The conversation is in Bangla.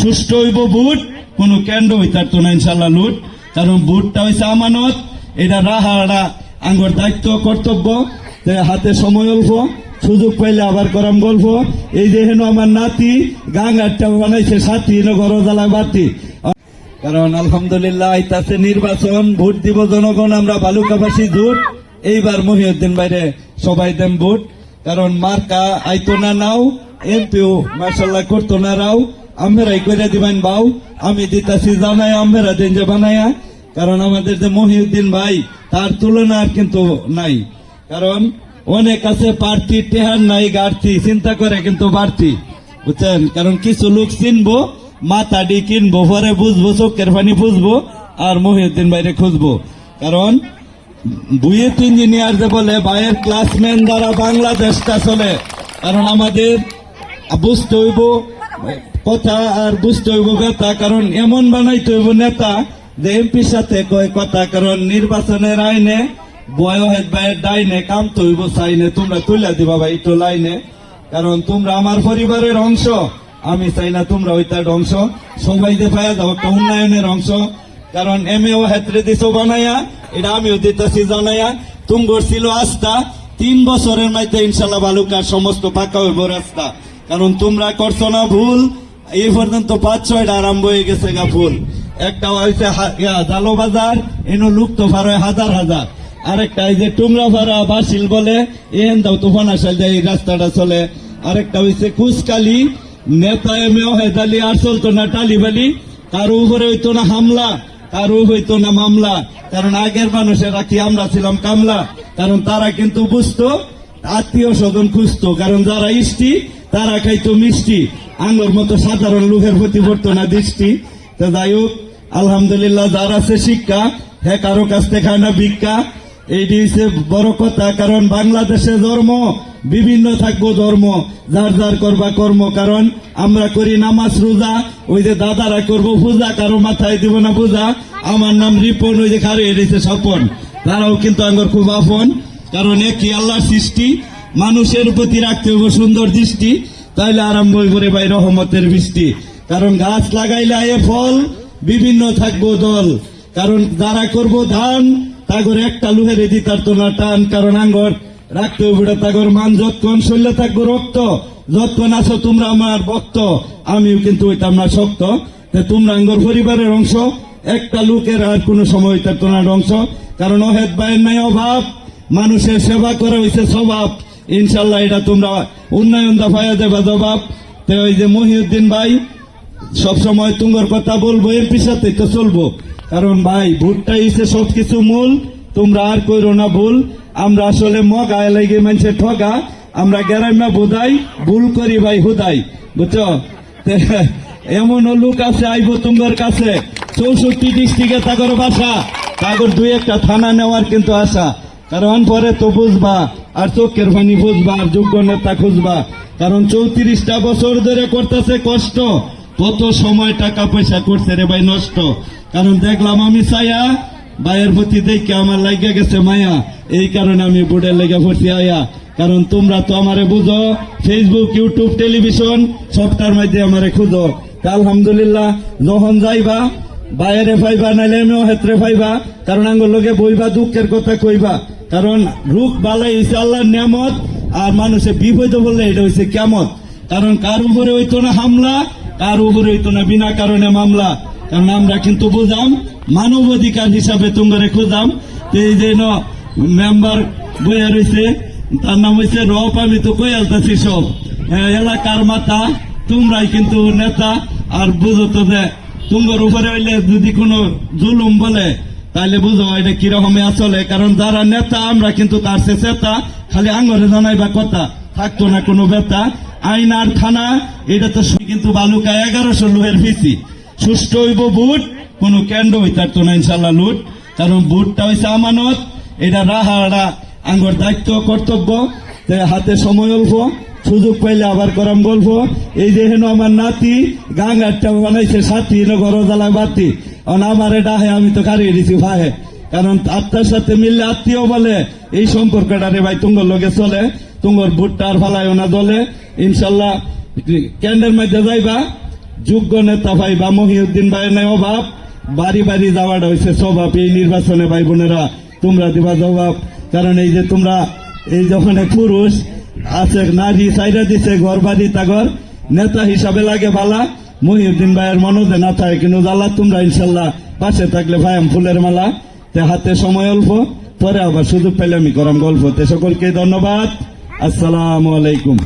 সুষ্ঠু হইব ভোট, কোনো কেন্দ্র হইতার তো না ইনশাল্লাহ লুট। কারণ ভোটটা হয়েছে আমানত, এটা রাহারা আঙ্গর দায়িত্ব কর্তব্য। হাতে সময় অল্প, সুযোগ পাইলে আবার করাম গল্প। এই যে হেন আমার নাতি গাঙ্গারটা বানাইছে সাথী গরজালা বাতি। কারণ আলহামদুলিল্লাহ আইতাছে নির্বাচন, ভোট দিব জনগণ, আমরা বালুকাবাসী জোট। এইবার মহিউদ্দিন বাইরে সবাই দেন ভোট। কারণ মার্কা আইতো না নাও, এমপিও মার্শাল্লাহ করতো না রাও, আমেরাই করে দিবেন বাউ। আমি দিতাছি জানাই আমেরা দিন যে বানায়া। কারণ আমাদের যে মহিউদ্দিন ভাই, তার তুলনা আর কিন্তু নাই। কারণ অনেক আছে প্রার্থী, টেহার নাই গাড়তি, চিন্তা করে কিন্তু বাড়তি, বুঝছেন। কারণ কিছু লোক চিনবো, মাথা ডি কিনবো, পরে বুঝবো, চোখের পানি বুঝবো, আর মহিউদ্দিন বাইরে খুঁজবো। কারণ বুয়েট ইঞ্জিনিয়ার যে বলে ভাইয়ের ক্লাসমেন দ্বারা বাংলাদেশটা চলে। কারণ আমাদের বুঝতে হইব কথা আর বুঝতে হইব ব্যথা। কারণ এমন বানাইতে হইব নেতা যে এমপির সাথে কয় কথা। কারণ নির্বাচনের আইনে বয়স ভাইয়ের ডাইনে কাম তো হইব চাইনে, তোমরা তুলে দিবা ভাই একটু লাইনে। কারণ তোমরা আমার পরিবারের অংশ, আমি চাই না তোমরা ওইটার অংশ। সবাই যে পাইয়া যাও একটা উন্নয়নের অংশ। কারণ এমএও হেত্রে দিছ বানাইয়া, এটা আমিও দিতেছি জানাইয়া। তুমগর ছিল আস্থা 3 বছরের মধ্যে ইনশাল্লাহ বালুকার সমস্ত পাকা হইব রাস্তা। কারণ তোমরা করছো না ভুল, এই পর্যন্ত 5-6টা আরম্ভ হয়ে গেছে গা ফুল। একটা হয়েছে জালো বাজার, এনো লুক তো ফার হাজার হাজার। আরেকটা এই যে টুংরা ভাড়া বাসিল বলে, এন দাও তুফান আসাল যায় এই রাস্তাটা চলে। আরেকটা হয়েছে কুচকালি, নেতা এমএও হেদালি আর চলতো না টালিবালি। কারো উপরে হইতো না হামলা, কারো হইতো না মামলা। কারণ আগের মানুষেরা কি আমরা ছিলাম কামলা। কারণ তারা কিন্তু বুঝতো, আত্মীয় স্বজন খুঁজতো। কারণ যারা ইষ্টি তারা খাইতো মিষ্টি, আঙ্গর মতো সাধারণ লোকের প্রতি পড়তো না দৃষ্টি। তো যাই হোক আলহামদুলিল্লাহ, যার আছে শিক্ষা হ্যাঁ কারো কাছ থেকে খায় না ভিক্ষা, এইটি হচ্ছে বড় কথা। কারণ বাংলাদেশে ধর্ম বিভিন্ন থাকবো, ধর্ম যার যার করবা কর্ম। কারণ আমরা করি নামাজ রোজা, ওই যে দাদারা করবো পূজা, কারো মাথায় দিব না পূজা। আমার নাম রিপন, ওই যে কারো এড়েছে স্বপন, তারাও কিন্তু আমার খুব আপন। কারণ একই আল্লাহর সৃষ্টি, মানুষের প্রতি রাখতে হবে সুন্দর দৃষ্টি, তাইলে আরম্ভ করে ভাই রহমতের বৃষ্টি। কারণ গাছ লাগাইলে আয়ে ফল, বিভিন্ন থাকবো দল। কারণ যারা করবো ধান, তাগর একটা লুহের দিতার তো না টান। কারণ আঙ্গর রাখতে হবে তাগর মান, যতক্ষণ শরীরে থাকবো রক্ত, যতক্ষণ আছো তোমরা আমার ভক্ত, আমিও কিন্তু হইতাম না শক্ত। তোমরা আঙ্গর পরিবারের অংশ, একটা লোকের আর কোন সময় হইতার তো না অংশ। কারণ অহেদ ভাইয়ের নাই অভাব, মানুষের সেবা করা হয়েছে স্বভাব। ইনশাল্লাহ এটা তোমরা উন্নয়ন দফায়া দেবা জবাব। তো ওই যে মহিউদ্দিন ভাই সবসময় তুঙ্গর কথা বলবো, এমপির সাথে তো চলবো। কারণ ভাই ভোটটাই হচ্ছে সবকিছু মূল, তোমরা আর কইরো না ভুল। আমরা আসলে মগায় লাগে মানুষের ঠগা, আমরা গ্যারাম না বোধাই, ভুল করি ভাই হুদাই, বুঝছো। এমন লোক আছে আইব তুঙ্গর কাছে, 64 ডিস্ট্রিক্টে তাগর বাসা, তাগর 2-1টা থানা নেওয়ার কিন্তু আশা। কারণ পরে তো বুঝবা, আর চোখের পানি বুঝবা, আর যোগ্য নেতা খুঁজবা। কারণ 34টা বছর ধরে করতেছে কষ্ট, কত সময় টাকা পয়সা করছে রে ভাই নষ্ট। কারণ দেখলাম আমি ছায়া, ভাইয়ের প্রতি দেখে আমার লাগিয়া গেছে মায়া, এই কারণে আমি বোর্ডের লেগে পড়ছি আয়া। কারণ তোমরা তো আমারে বুঝো, ফেসবুক, ইউটিউব, টেলিভিশন সবটার মধ্যে আমারে খুঁজো। আলহামদুলিল্লাহ যখন যাইবা বাইরে পাইবা, নাইলে আমিও হেত্রে পাইবা। কারণ আঙ্গুর লোকে বইবা, দুঃখের কথা কইবা। কারণ রোগ বালাই হয়েছে আল্লাহর নিয়ামত, আর মানুষের বিপদ বললে এটা হয়েছে কেমত। কারণ কার উপরে হইতো না হামলা, কার উপরে হইতো না বিনা কারণে মামলা। কারণ আমরা কিন্তু বুঝাম মানবাধিকার হিসাবে তোমরা খুঁজাম। এই যে মেম্বার বইয়া রয়েছে, তার নাম হয়েছে রপ, আমি তো কই আলতাছি সব এলাকার মাথা, তোমরাই কিন্তু নেতা। আর বুঝো তো যে তোমার উপরে হইলে যদি কোনো জুলুম বলে, তাহলে বুঝো এটা কিরকমে আসলে। কারণ যারা নেতা আমরা কিন্তু তার সে চেতা, খালি আঙ্গরে জানাইবা কথা, থাকতো না কোনো ব্যথা। আইন আর থানা এটা তো কিন্তু বালুকা 1100 লোহের ফিসি। সুষ্ঠু হইব ভোট, কোনো কেন্দ্র হইতার তো না ইনশাল্লাহ লুট। কারণ ভোটটা হয়েছে আমানত, এটা রাহারা আঙ্গর দায়িত্ব কর্তব্য। হাতে সময় অল্প, সুযোগ পাইলে আবার করাম গল্প। এই যে হেন আমার নাতি গাঙ্গারটা বানাইছে সাথী গরজালা বাতি, আমার ডাহে আমি তো কারিয়ে দিছি ভাই। কারণ আত্মার সাথে মিললে আত্মীয় বলে, এই সম্পর্কটা রে ভাই তুঙ্গর লগে চলে। তুঙ্গর ভোটটা আর ফালাইও না দলে। ইনশাল্লাহ কেন্দ্রের মধ্যে যাইবা, যোগ্য নেতা ভাই বা মহিউদ্দিন ভাইয়ের নাই অভাব, বাড়ি বাড়ি যাওয়াটা হয়েছে স্বভাব। এই নির্বাচনে ভাই বোনেরা তোমরা দিবা জবাব, কারণ এই যে তোমরা এই যখন পুরুষ আছে নারী চাইরা দিছে ঘর বাড়ি তাগর নেতা হিসাবে লাগে ভালা, মহিউদ্দিন ভাইয়ের মনোজে না থাকে কিন্তু জ্বালা। তোমরা ইনশাল্লাহ পাশে থাকলে ভাই আম ফুলের মালা, তে হাতে সময় অল্প, পরে আবার সুযোগ পেলে আমি করাম গল্প। তে সকলকে ধন্যবাদ, আসসালামু আলাইকুম।